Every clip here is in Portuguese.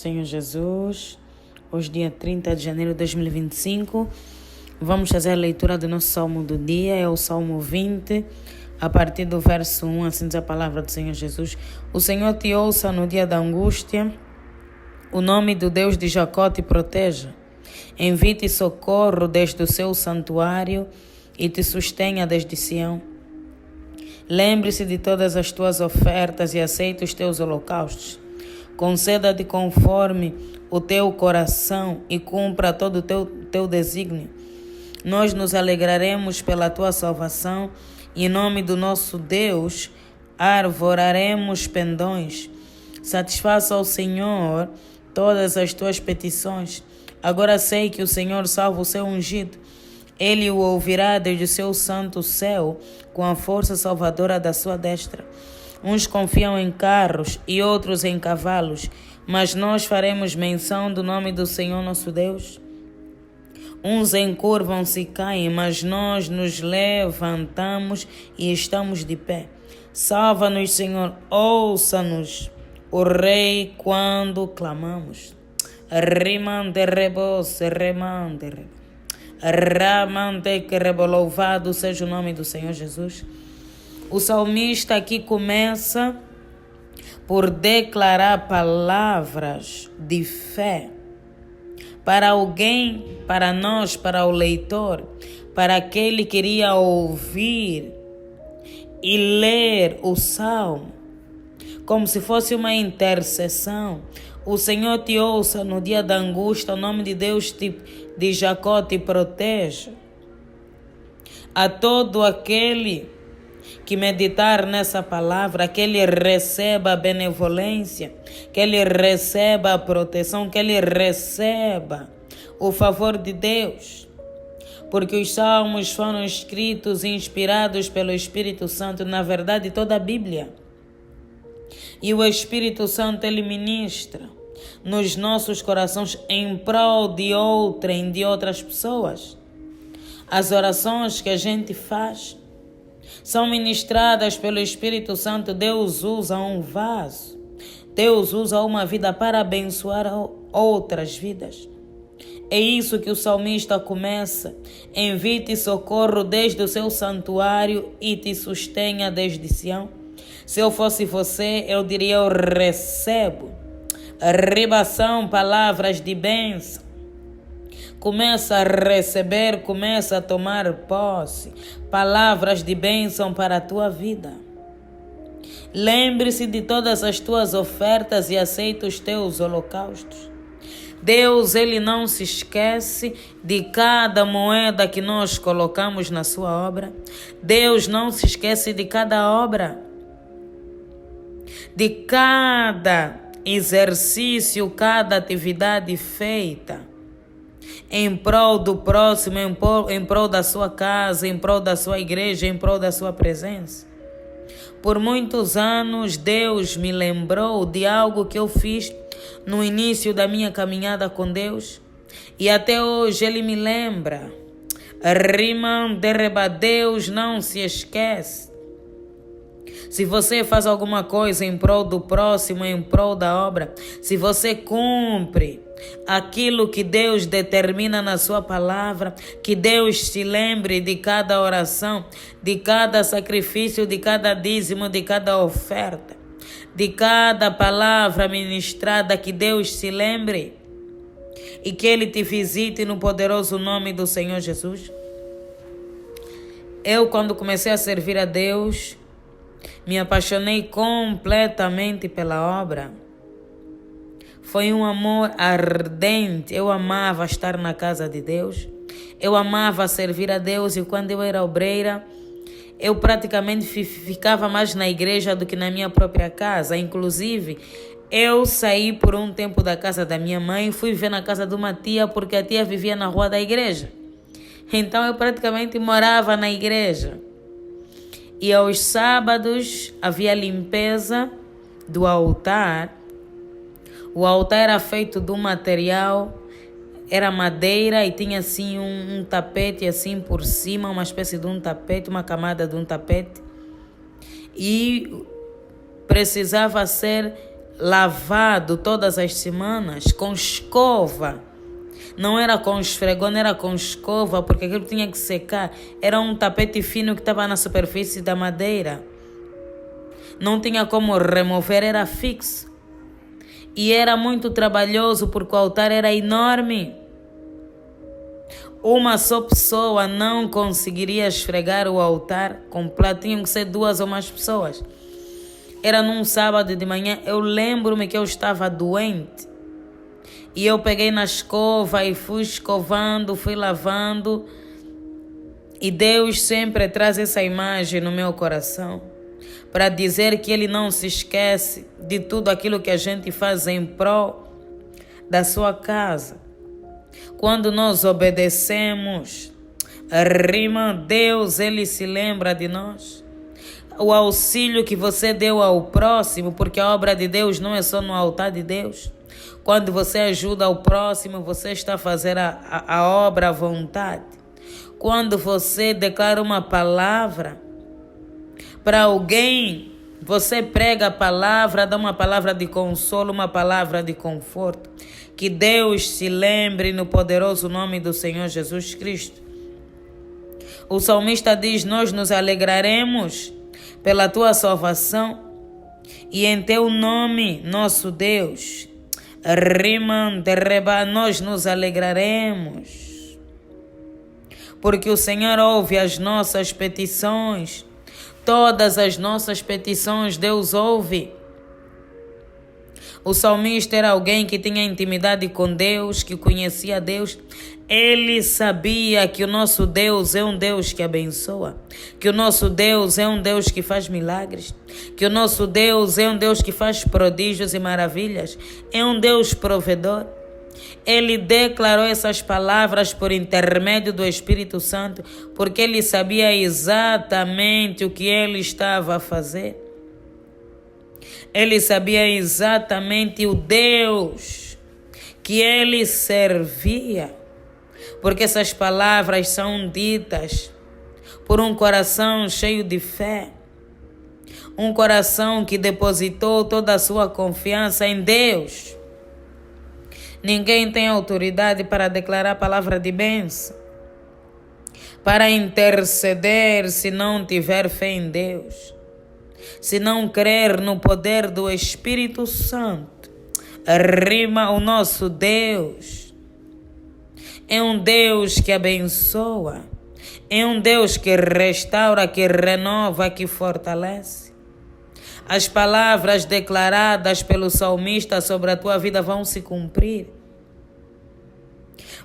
Senhor Jesus, hoje dia 30 de janeiro de 2025, vamos fazer a leitura do nosso Salmo do dia, é o Salmo 20, a partir do verso 1, assim diz a palavra do Senhor Jesus. O Senhor te ouça no dia da angústia, o nome do Deus de Jacó te proteja. Envie-te socorro desde o seu santuário e te sustenha desde Sião. Lembre-se de todas as tuas ofertas e aceite os teus holocaustos. Conceda-te conforme o teu coração e cumpra todo o teu desígnio. Nós nos alegraremos pela tua salvação e em nome do nosso Deus arvoraremos pendões. Satisfaça ao Senhor todas as tuas petições. Agora sei que o Senhor salva o seu ungido. Ele o ouvirá desde o seu santo céu com a força salvadora da sua destra. Uns confiam em carros e outros em cavalos, mas nós faremos menção do nome do Senhor nosso Deus. Uns encurvam-se e caem, mas nós nos levantamos e estamos de pé. Salva-nos, Senhor, ouça-nos, o Rei, quando clamamos. Louvado seja o nome do Senhor Jesus. O salmista aqui começa por declarar palavras de fé para alguém, para nós, para o leitor, para aquele que iria ouvir e ler o salmo, como se fosse uma intercessão. O Senhor te ouça no dia da angústia, o nome de Deus de Jacó te proteja. A todo aquele que meditar nessa palavra, que ele receba a benevolência, que ele receba a proteção, que ele receba o favor de Deus. Porque os salmos foram escritos e inspirados pelo Espírito Santo, na verdade toda a Bíblia. E o Espírito Santo ele ministra nos nossos corações em prol de outrem, de outras pessoas. As orações que a gente faz são ministradas pelo Espírito Santo. Deus usa um vaso. Deus usa uma vida para abençoar outras vidas. É isso que o salmista começa. Envie-te socorro desde o seu santuário e te sustenha desde Sião. Se eu fosse você, eu diria: eu recebo ribação, palavras de bênção. Começa a receber, começa a tomar posse. Palavras de bênção para a tua vida. Lembre-se de todas as tuas ofertas e aceite os teus holocaustos. Deus, ele não se esquece de cada moeda que nós colocamos na sua obra. Deus não se esquece de cada obra, de cada exercício, cada atividade feita em prol do próximo, em prol da sua casa, em prol da sua igreja, em prol da sua presença. Por muitos anos, Deus me lembrou de algo que eu fiz no início da minha caminhada com Deus. E até hoje Ele me lembra. Deus não se esquece. Se você faz alguma coisa em prol do próximo, em prol da obra, se você cumpre aquilo que Deus determina na sua palavra, que Deus te lembre de cada oração, de cada sacrifício, de cada dízimo, de cada oferta, de cada palavra ministrada, que Deus se lembre e que Ele te visite no poderoso nome do Senhor Jesus. Eu, quando comecei a servir a Deus, me apaixonei completamente pela obra. Foi um amor ardente. Eu amava estar na casa de Deus. Eu amava servir a Deus. E quando eu era obreira, eu praticamente ficava mais na igreja do que na minha própria casa. Inclusive, eu saí por um tempo da casa da minha mãe e fui viver na casa de uma tia, porque a tia vivia na rua da igreja. Então, eu praticamente morava na igreja. E aos sábados havia limpeza do altar. O altar era feito de um material, era madeira e tinha assim um tapete assim por cima, uma espécie de um tapete, uma camada de um tapete. E precisava ser lavado todas as semanas com escova. Não era com esfregona, era com escova, porque aquilo tinha que secar. Era um tapete fino que estava na superfície da madeira. Não tinha como remover, era fixo. E era muito trabalhoso porque o altar era enorme. Uma só pessoa não conseguiria esfregar o altar completo. Tinham que ser 2 ou mais pessoas. Era num sábado de manhã. Eu lembro-me que eu estava doente. E eu peguei na escova e fui escovando, fui lavando. E Deus sempre traz essa imagem no meu coração para dizer que Ele não se esquece de tudo aquilo que a gente faz em prol da sua casa. Quando nós obedecemos, Deus, Ele se lembra de nós. O auxílio que você deu ao próximo, porque a obra de Deus não é só no altar de Deus. Quando você ajuda o próximo, você está a fazer a obra à vontade. Quando você declara uma palavra para alguém, você prega a palavra, dá uma palavra de consolo, uma palavra de conforto. Que Deus se lembre no poderoso nome do Senhor Jesus Cristo. O salmista diz: nós nos alegraremos pela tua salvação e em teu nome, nosso Deus. Nós nos alegraremos, porque o Senhor ouve as nossas petições. Todas as nossas petições Deus ouve. O salmista era alguém que tinha intimidade com Deus, que conhecia Deus. Ele sabia que o nosso Deus é um Deus que abençoa, que o nosso Deus é um Deus que faz milagres, que o nosso Deus é um Deus que faz prodígios e maravilhas, é um Deus provedor. Ele declarou essas palavras por intermédio do Espírito Santo, porque ele sabia exatamente o que ele estava a fazer. Ele sabia exatamente o Deus que ele servia, porque essas palavras são ditas por um coração cheio de fé, um coração que depositou toda a sua confiança em Deus. Ninguém tem autoridade para declarar palavra de bênção, para interceder se não tiver fé em Deus, se não crer no poder do Espírito Santo. O nosso Deus é um Deus que abençoa, é um Deus que restaura, que renova, que fortalece. As palavras declaradas pelo salmista sobre a tua vida vão se cumprir.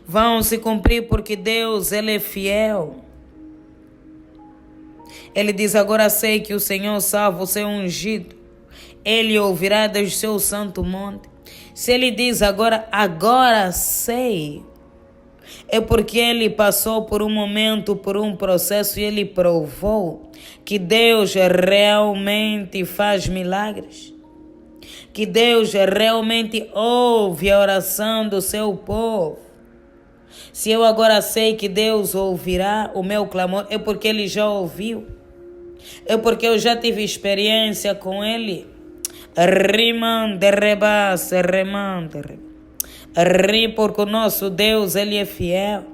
Vão se cumprir porque Deus, Ele é fiel. Ele diz: agora sei que o Senhor salva o seu ungido. Ele ouvirá desde o seu santo monte. Se Ele diz agora sei, é porque Ele passou por um momento, por um processo, e Ele provou que Deus realmente faz milagres, que Deus realmente ouve a oração do seu povo. Se eu agora sei que Deus ouvirá o meu clamor, é porque Ele já ouviu, é porque eu já tive experiência com Ele. Porque o nosso Deus, Ele é fiel.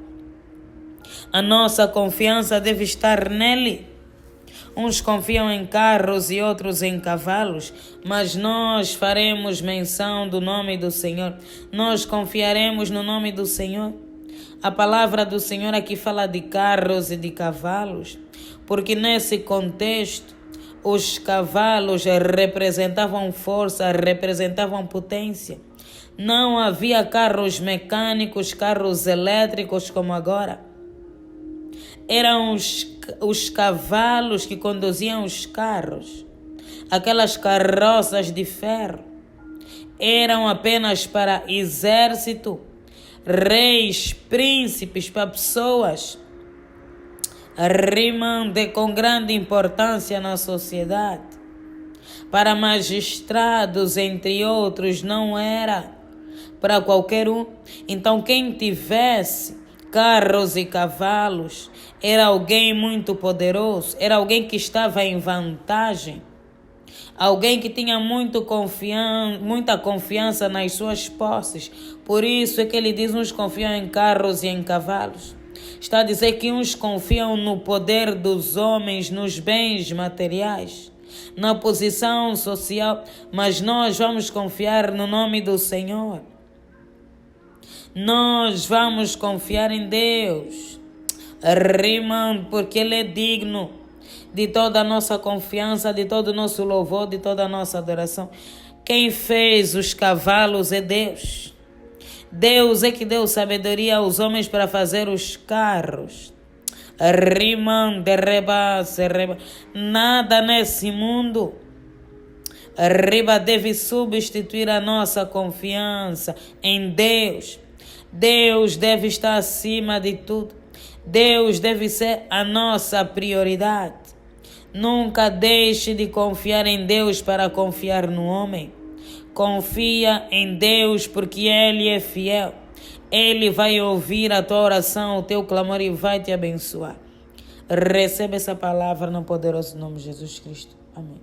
A nossa confiança deve estar nele. Uns confiam em carros e outros em cavalos, mas nós faremos menção do nome do Senhor. Nós confiaremos no nome do Senhor. A palavra do Senhor aqui fala de carros e de cavalos, porque nesse contexto os cavalos representavam força, representavam potência. Não havia carros mecânicos, carros elétricos como agora. Eram os cavalos que conduziam os carros. Aquelas carroças de ferro eram apenas para exército, reis, príncipes, para pessoas com grande importância na sociedade. Para magistrados, entre outros, não era para qualquer um. Então, quem tivesse carros e cavalos era alguém muito poderoso, era alguém que estava em vantagem. Alguém que tinha muita confiança nas suas posses. Por isso é que ele diz: uns confiam em carros e em cavalos. Está a dizer que uns confiam no poder dos homens, nos bens materiais, na posição social, mas nós vamos confiar no nome do Senhor. Nós vamos confiar em Deus, rimando, porque Ele é digno de toda a nossa confiança, de todo o nosso louvor, de toda a nossa adoração. Quem fez os cavalos é Deus. Deus é que deu sabedoria aos homens para fazer os carros. Rimando, nada nesse mundo deve substituir a nossa confiança em Deus. Deus deve estar acima de tudo. Deus deve ser a nossa prioridade. Nunca deixe de confiar em Deus para confiar no homem. Confia em Deus porque Ele é fiel. Ele vai ouvir a tua oração, o teu clamor e vai te abençoar. Receba essa palavra no poderoso nome de Jesus Cristo. Amém.